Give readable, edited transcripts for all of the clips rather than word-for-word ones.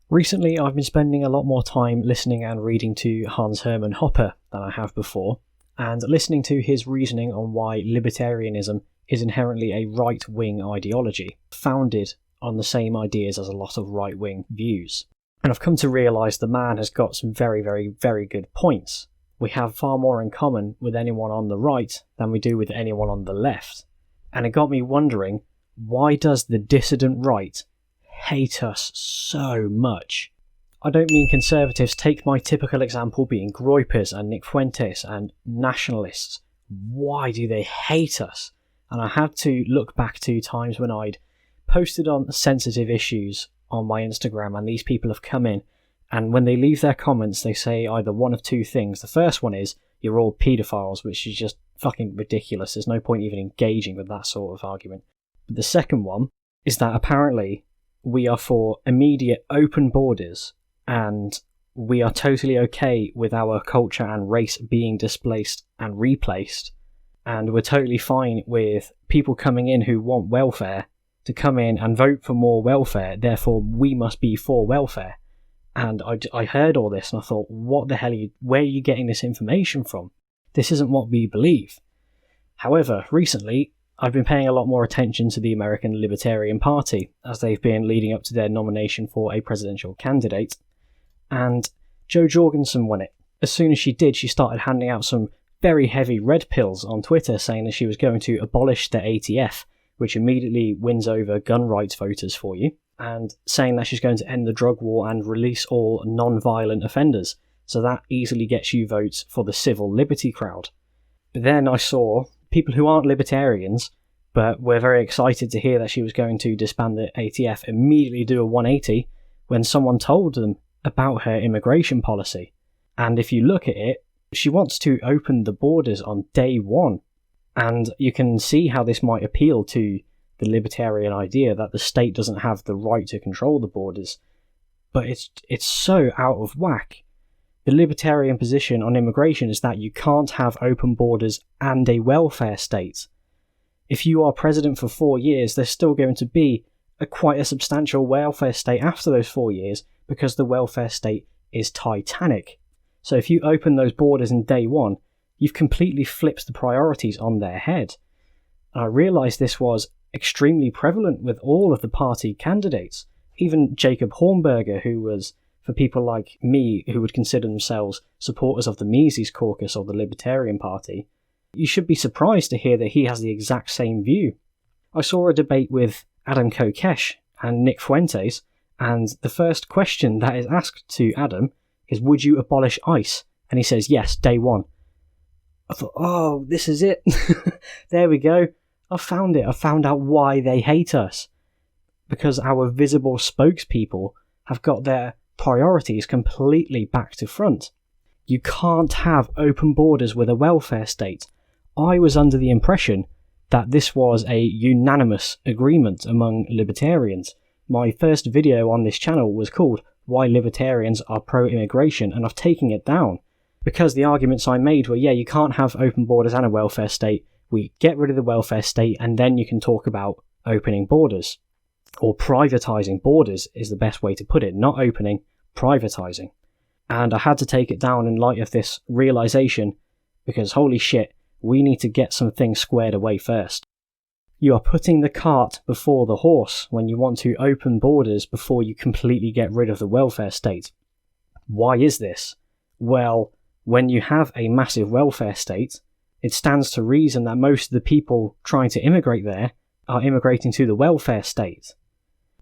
Recently, I've been spending a lot more time listening and reading to Hans Hermann Hoppe than I have before, and listening to his reasoning on why libertarianism is inherently a right-wing ideology, founded on the same ideas as a lot of right-wing views. And I've come to realise the man has got some very, very, very good points. We have far more in common with anyone on the right than we do with anyone on the left. And it got me wondering, why does the dissident right hate us so much? I don't mean conservatives. Take my typical example being Groypers and Nick Fuentes and nationalists. Why do they hate us? And I had to look back to times when I'd posted on sensitive issues on my Instagram, and these people have come in, and when they leave their comments they say either one of two things. The first one is, you're all paedophiles, which is just fucking ridiculous. There's no point even engaging with that sort of argument. But the second one is that apparently we are for immediate open borders, and we are totally okay with our culture and race being displaced and replaced, and we're totally fine with people coming in who want welfare to come in and vote for more welfare, therefore we must be for welfare. And I heard all this and I thought, what the hell where are you getting this information from? This isn't what we believe. However, recently I've been paying a lot more attention to the American Libertarian Party, as they've been leading up to their nomination for a presidential candidate, and Jo Jorgensen won it. As soon as she did, she started handing out some very heavy red pills on Twitter, saying that she was going to abolish the ATF, which immediately wins over gun rights voters for you, and saying that she's going to end the drug war and release all non-violent offenders, so that easily gets you votes for the civil liberty crowd. But then I saw people who aren't libertarians, but were very excited to hear that she was going to disband the ATF, immediately do a 180 when someone told them about her immigration policy. And if you look at it, she wants to open the borders on day one. And you can see how this might appeal to the libertarian idea that the state doesn't have the right to control the borders. But it's so out of whack. The libertarian position on immigration is that you can't have open borders and a welfare state. If you are president for 4 years, there's still going to be quite a substantial welfare state after those 4 years, because the welfare state is titanic. So if you open those borders in day one, you've completely flipped the priorities on their head. And I realised this was extremely prevalent with all of the party candidates. Even Jacob Hornberger, who was, for people like me who would consider themselves supporters of the Mises caucus of the Libertarian Party, you should be surprised to hear that he has the exact same view. I saw a debate with Adam Kokesh and Nick Fuentes, and the first question that is asked to Adam is, would you abolish ICE? And he says, yes, day one. I thought, oh, this is it. There we go. I found it. I found out why they hate us. Because our visible spokespeople have got their priorities completely back to front. You can't have open borders with a welfare state. I was under the impression that this was a unanimous agreement among libertarians. My first video on this channel was called Why Libertarians Are Pro-Immigration, and I've taken it down. Because the arguments I made were, yeah, you can't have open borders and a welfare state. We get rid of the welfare state and then you can talk about opening borders. Or privatising borders is the best way to put it. Not opening, privatising. And I had to take it down in light of this realisation, because holy shit, we need to get some things squared away first. You are putting the cart before the horse when you want to open borders before you completely get rid of the welfare state. Why is this? Well, when you have a massive welfare state, it stands to reason that most of the people trying to immigrate there are immigrating to the welfare state.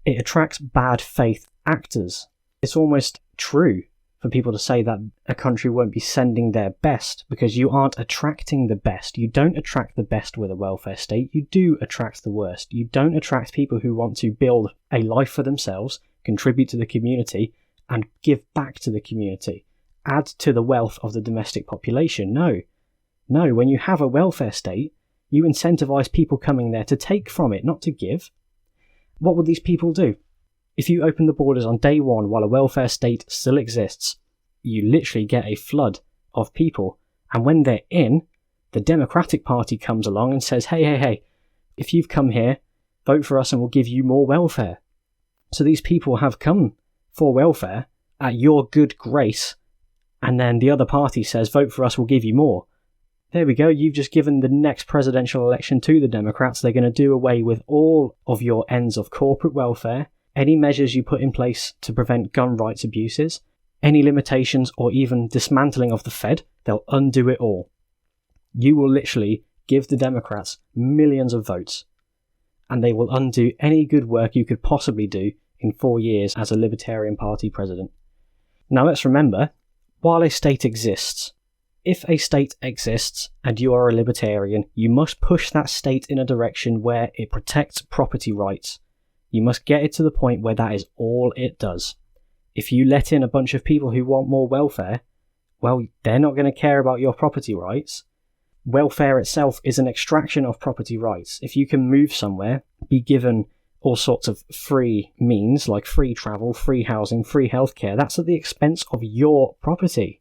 It attracts bad faith actors. It's almost true for people to say that a country won't be sending their best because you aren't attracting the best. You don't attract the best with a welfare state. You do attract the worst. You don't attract people who want to build a life for themselves, contribute to the community, and give back to the community. Add to the wealth of the domestic population. No, when you have a welfare state, you incentivize people coming there to take from it, not to give. What would these people do? If you open the borders on day one while a welfare state still exists, you literally get a flood of people. And when they're in, the Democratic Party comes along and says, hey, if you've come here, vote for us and we'll give you more welfare. So these people have come for welfare at your good grace, and then the other party says, vote for us, we'll give you more. There we go, you've just given the next presidential election to the Democrats. They're going to do away with all of your ends of corporate welfare, any measures you put in place to prevent gun rights abuses, any limitations or even dismantling of the Fed. They'll undo it all. You will literally give the Democrats millions of votes, and they will undo any good work you could possibly do in 4 years as a Libertarian Party president. Now let's remember, while a state exists, if a state exists and you are a libertarian, you must push that state in a direction where it protects property rights. You must get it to the point where that is all it does. If you let in a bunch of people who want more welfare, well, they're not going to care about your property rights. Welfare itself is an extraction of property rights. If you can move somewhere, be given all sorts of free means, like free travel, free housing, free healthcare, that's at the expense of your property.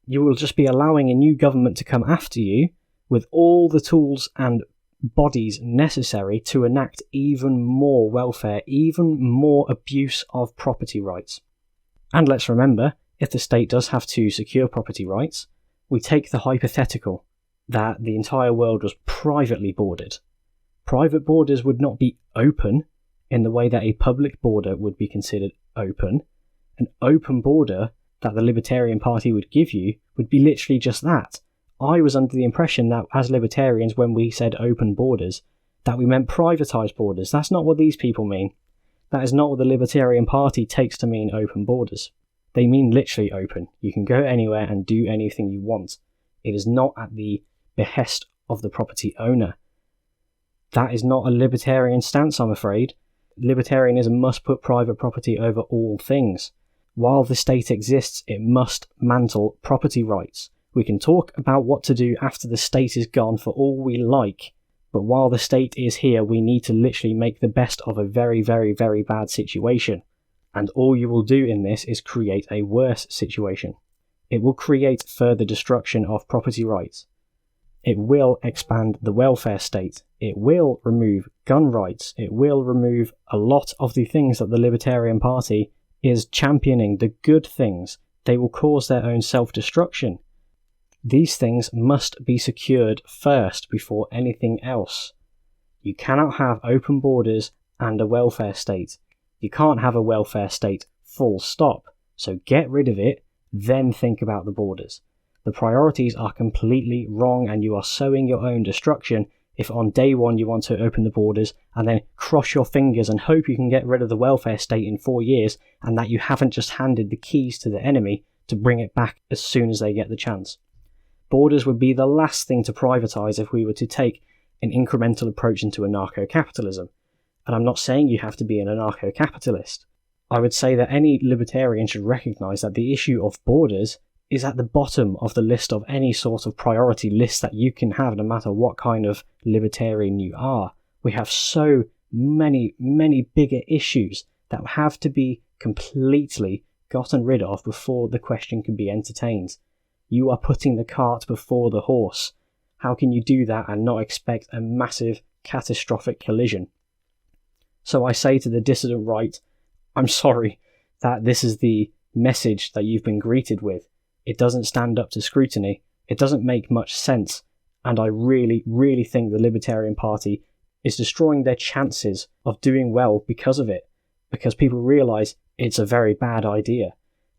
You will just be allowing a new government to come after you with all the tools and bodies necessary to enact even more welfare, even more abuse of property rights. And let's remember, if the state does have to secure property rights, we take the hypothetical that the entire world was privately bordered. Private borders would not be open in the way that a public border would be considered open. An open border that the Libertarian Party would give you would be literally just that. I was under the impression that as libertarians, when we said open borders, that we meant privatised borders. That's not what these people mean. That is not what the Libertarian Party takes to mean open borders. They mean literally open. You can go anywhere and do anything you want. It is not at the behest of the property owner. That is not a libertarian stance, I'm afraid. Libertarianism must put private property over all things. While the state exists, it must mantle property rights. We can talk about what to do after the state is gone for all we like, but while the state is here, we need to literally make the best of a very, very, very bad situation. And all you will do in this is create a worse situation. It will create further destruction of property rights. It will expand the welfare state. It will remove gun rights. It will remove a lot of the things that the Libertarian Party is championing, the good things. They will cause their own self-destruction. These things must be secured first before anything else. You cannot have open borders and a welfare state. You can't have a welfare state, full stop. So get rid of it, then think about the borders. The priorities are completely wrong, and you are sowing your own destruction if on day one you want to open the borders and then cross your fingers and hope you can get rid of the welfare state in 4 years, and that you haven't just handed the keys to the enemy to bring it back as soon as they get the chance. Borders would be the last thing to privatise if we were to take an incremental approach into anarcho-capitalism. And I'm not saying you have to be an anarcho-capitalist. I would say that any libertarian should recognise that the issue of borders is at the bottom of the list of any sort of priority list that you can have, no matter what kind of libertarian you are. We have so many, many bigger issues that have to be completely gotten rid of before the question can be entertained. You are putting the cart before the horse. How can you do that and not expect a massive, catastrophic collision? So I say to the dissident right, I'm sorry that this is the message that you've been greeted with. It doesn't stand up to scrutiny. It doesn't make much sense. And I really, really think the Libertarian Party is destroying their chances of doing well because of it. Because people realise it's a very bad idea.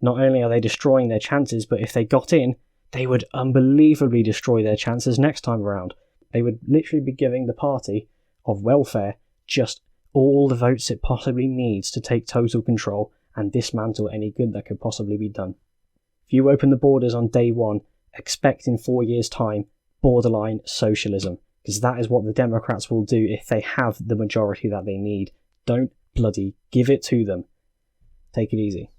Not only are they destroying their chances, but if they got in, they would unbelievably destroy their chances next time around. They would literally be giving the party of welfare just all the votes it possibly needs to take total control and dismantle any good that could possibly be done. If you open the borders on day one, expect in 4 years' time borderline socialism, because that is what the Democrats will do if they have the majority that they need. Don't bloody give it to them. Take it easy.